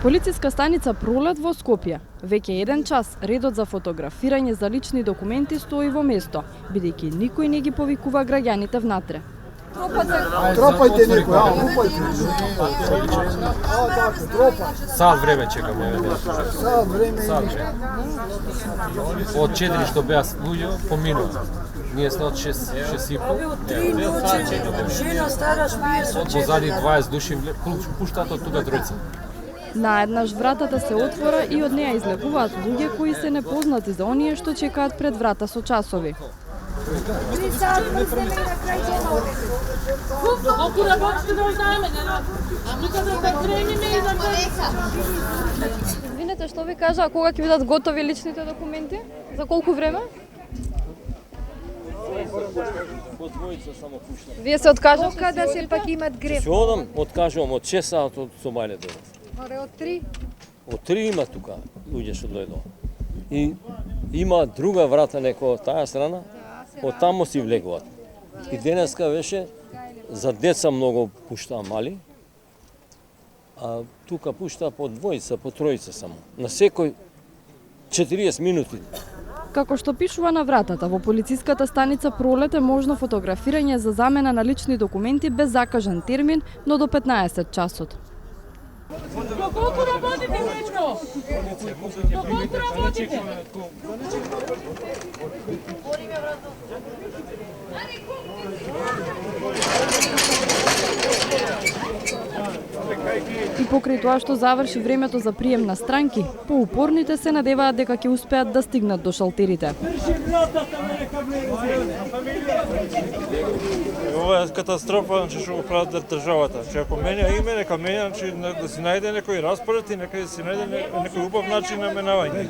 Полициска станица Пролет во Скопје. Веќе еден час редот за фотографирање за лични документи стои во место, бидејќи никој не ги повикува граѓаните внатре. Тропајте некој, лупајте. Сад време чекаме. Сад време. Од 4 што беа луѓе поминува. Ние сме од 6,5. Од 3 ноќе, жена стара спие со 4. Позади 20 души пуштаат од тука тројца. Наеднаш вратата се отвора и од неа излегуваат луѓе кои се непознати за оние што чекаат пред врата со часови. Колку работите да узнаеме, никаде да трениме и да Извинете, што ви кажа, кога ќе бидат готови личните документи? За колку време? По двојца само пушта. Вие се откажавте? Када се пак имат греб? Ќе одам, откажувам од 6 саат од Сомалија дојдов. Море од 3. Од 3 има тука луѓе што дојдов. И има друга врата некој од таа страна, од тамо си влегуваат. И денеска беше за деца многу пушта мали, а тука пушта по двојца, по тројца само. На секој 40 минути. Како што пишува на вратата, во полициската станица Пролет е можно фотографирање за замена на лични документи без закажан термин, но до 15 часот. До колку работите, дечко? До колку работите? И покрај тоа што заврши времето за прием на странки, поупорните се надеваат дека ќе успеат да стигнат до шалтерите. Ова е катастрофа, значи што го прават државата. Значи ако менја име, нека менја, значи да си најде некој распоред и нека си најде некој убав начин на менавање.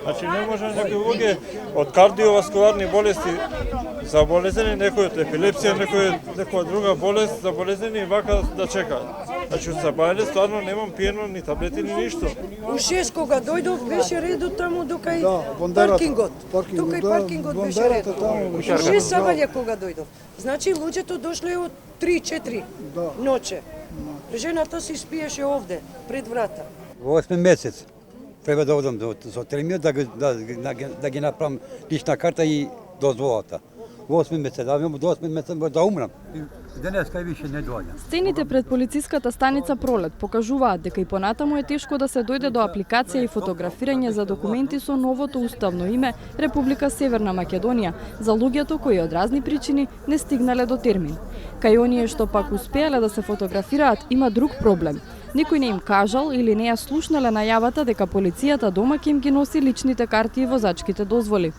Значи не може некои луѓе од кардиоваскуларни болести заболезени, некој од епилепсија, некоја друга болест заболезени и вака да чекаат. Значи од Сабајле стварно немам пиено ни таблети ни ништо. У 6 кога дојдов беше редот таму дока и бондарата, паркингот. Тука и паркингот беше редот. У 6 Сабајле кога дојдов. Значи луѓето дошле од 3-4 ноќе. Жената си спиеше овде пред врата. Во 8 месец треба да одам со терминот да ги направам лична карта и дозволата. Во 8 месец, до 8 месец да умрам. Денеска више не доаѓа. Сцените пред полициската станица Пролет покажуваат дека и понатаму е тешко да се дојде до апликација и фотографирање за документи со новото уставно име Република Северна Македонија за луѓето кои од разни причини не стигнале до термин. Кај оние што пак успеале да се фотографираат има друг проблем. Никој не им кажал или не ја слушнале најавата дека полицијата дома ќе им ги носи личните карти и возачките дозволи.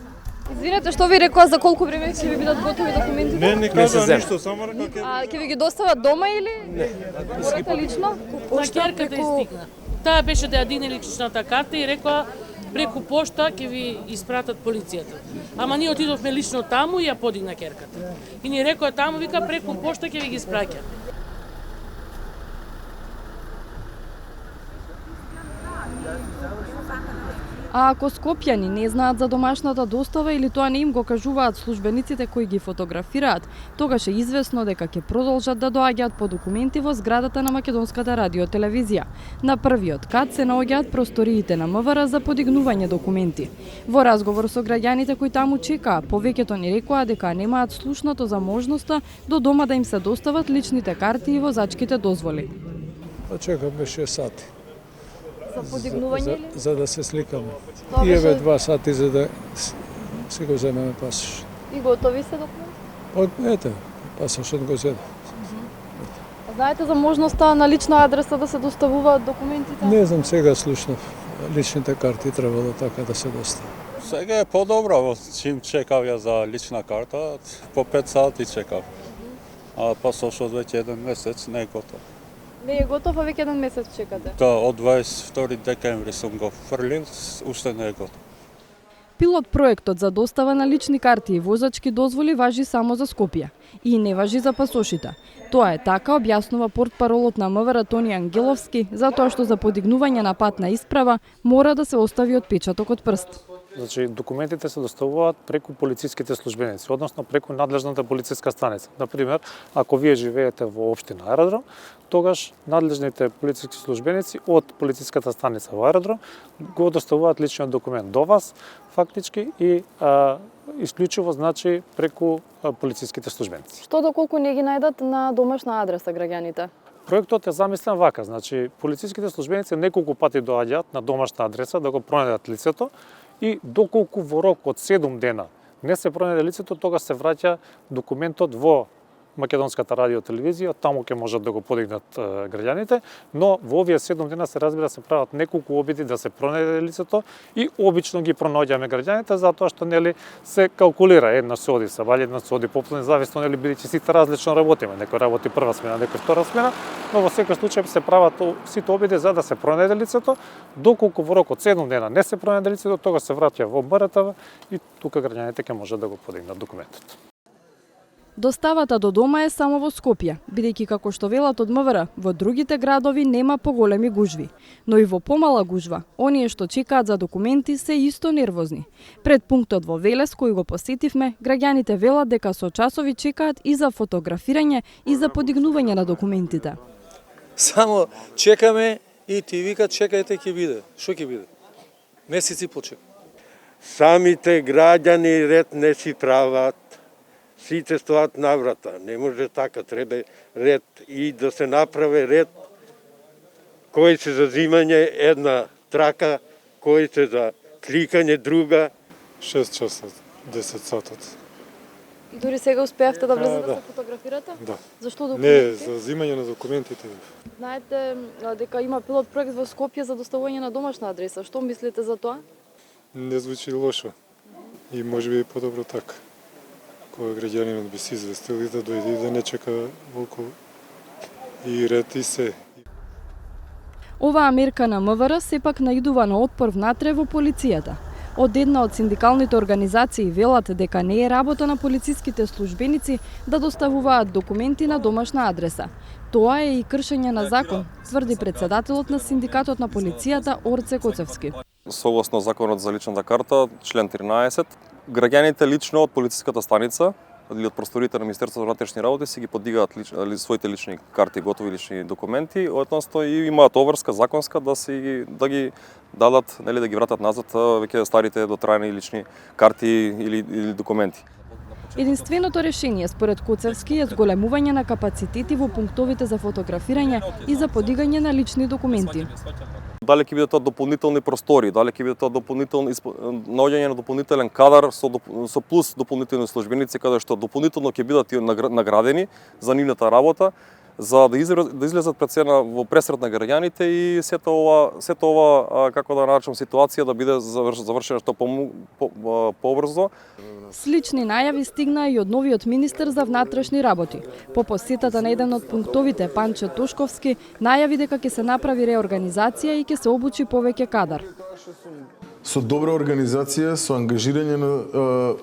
Извинете, што ви рекоа за колку време ќе ви бидат готови документите? Не кажа ништо, само река ќе. А ќе ви ги достават дома или? Не. Морате лично? На керката истигна. Таа беше да ја дине личната карта и рекоа преку пошта ќе ви испратат полицијата. Ама ние отидовме лично таму и ја подигна керката. И ни рекоа таму, вика, преку пошта ќе ви ги испраќат. А ако скопјани не знаат за домашната достава или тоа не им го кажуваат службениците кои ги фотографираат, тогаш е известно дека ќе продолжат да доаѓаат по документи во зградата на Македонската радиотелевизија. На првиот кат се наоѓаат просториите на МВР за подигнување документи. Во разговор со граѓаните кои таму чекаа, повеќето ни рекоа дека немаат слушнато за можноста до дома да им се достават личните карти и возачките дозволи. Чекаме 6 сати. За подигнување или? За да се сликаме. Тоа И еве беше- 2 сати за да си го земеме пасош. И готови се документи? Ете, пасошот го зедо. Знаете за можноста на лична адреса да се доставуваат документите? Не знам, сега слушнав. Личните карти требало така да се достават. Сега е подобро, чим чекав ја за лична карта, по 5 сати чекав. А пасошот веќе еден месец не е готов. Не е готов, а веќе еден месец чекате. Да, од 22 декември сум го фрлил, уште не е готов. Пилот проектот за достава на лични карти и возачки дозволи важи само за Скопје и не важи за пасошите. Тоа е така, објаснува портпаролот на МВР Тони Ангеловски, затоа што за подигнување на патна исправа мора да се остави отпечаток од прст. Значи, документите се доставуваат преку полициските службеници, односно преку надлежната полициска станица. Например, ако вие живеете во општина Аеродром, тогаш надлежните полициски службеници од полициската станица во Аеродром го доставуваат личниот документ до вас, фактички, и исклучиво, значи, преку полициските службеници. Што доколку не ги најдат на домашна адреса граѓаните? Проектот е замислен вака, значи полициските службеници неколку пати доаѓаат на домашна адреса да го пронајдат лицето и доколку во рок од 7 дена не се пронајде лицето, тога се враќа документот во Македонската радио телевизија, таму ќе можат да го подигнат граѓаните, но во овие 7 дена се разбира се прават неколку обиди да се пронајде лицето и обично ги пронаоѓаме граѓаните затоа што нели се калкулира една се оди са вали, една се оди пополни, зависно нели бидејќи сите различно работиме, некој работи прва смена, некој втора смена, но во секој случај се прават сите обиди за да се пронајде лицето, доколку во рок од 7 дена не се пронајде лицето, тога се враќа во МРТВ и тука граѓаните ќе можат да го подигнат документот. Доставата до дома е само во Скопје, бидејќи како што велат од МВР, во другите градови нема поголеми гужви. Но и во помала гужва, оние што чекаат за документи се исто нервозни. Пред пунктот во Велес, кој го посетивме, граѓаните велат дека со часови чекаат и за фотографирање и за подигнување на документите. Само чекаме и ти викат чекајте ќе биде. Што ќе биде? Месеци почека. Самите граѓани ред не си прават. Сите стоат на врата. Не може така, треба ред и да се направи ред кој се за зимање една трака, кој се за кликање друга. 6 часа, 10 сатот. И дури сега успеавте да влезете да се фотографирате? Да. Зашто документи? Не, за зимање на документите. Знаете дека има пилот проект во Скопје за доставување на домашна адреса. Што мислите за тоа? Не звучи лошо. И можеби подобро така. Кој граѓанинот би се известил и да дојде и да не чека волку и ред и се. Оваа мерка на МВР сепак наидува на отпор внатре во полицијата. Од една од синдикалните организации велат дека не е работа на полициските службеници да доставуваат документи на домашна адреса. Тоа е и кршење на закон, тврди председателот на синдикатот на полицијата Орце Коцевски. Согласно законот за личната карта, член 13, граѓаните лично од полициската станица или од просториите на Министерството за внатрешни работи си ги подигаат своите лични карти, готови лични документи, односно и имаат обврска законска да ги дадат, нели да ги вратат назад веќе старите дотрајни лични карти или документи. Единственото решение според Коцевски е зголемување на капацитети во пунктовите за фотографирање и за подигање на лични документи. Дали ќе биде тоа дополнителни простори, дали ќе биде тоа наоѓање на дополнителен кадар со плюс дополнителни службеници каде што дополнително ќе бидат наградени за нивната работа, за да излезат пред сцена во пресред на граѓаните и сето ова како да наречам ситуација да биде завршена што побрзо. Слични најави стигнаа и од новиот министер за внатрешни работи. По посетата на еден од пунктовите, Панче Тошковски, најави дека ќе се направи реорганизација и ќе се обучи повеќе кадар. Со добра организација, со ангажирање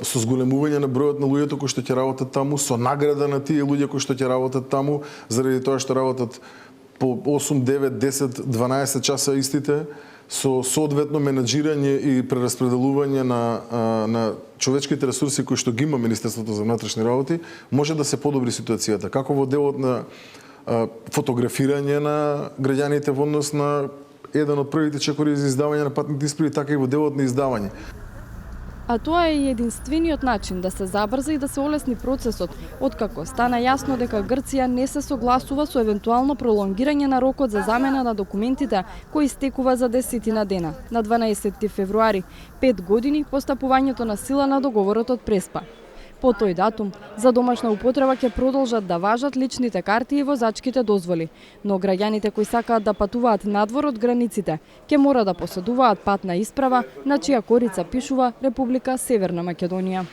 со зголемување на бројот на луѓето кои што ќе работат таму, со награда на тие луѓе кои што ќе работат таму, заради тоа што работат по 8, 9, 10, 12 часа истите, со соодветно менаџирање и прераспределување на човечките ресурси кои што ги има Министерството за внатрешни работи, може да се подобри ситуацијата. Како во делот на фотографирање на граѓаните во однос на еден од првите чекори за издавање на патните исправи, така и во делот на издавање. А тоа е и единствениот начин да се забрза и да се олесни процесот, откако стана јасно дека Грција не се согласува со евентуално пролонгирање на рокот за замена на документите кој истекува за 10 дена, на 12 февруари, 5 години по стапувањето на сила на договорот од Преспа. По тој датум, за домашна употреба ќе продолжат да важат личните карти и возачките дозволи, но граѓаните кои сакаат да патуваат надвор од границите ќе мора да поседуваат патна исправа на чија корица пишува Република Северна Македонија.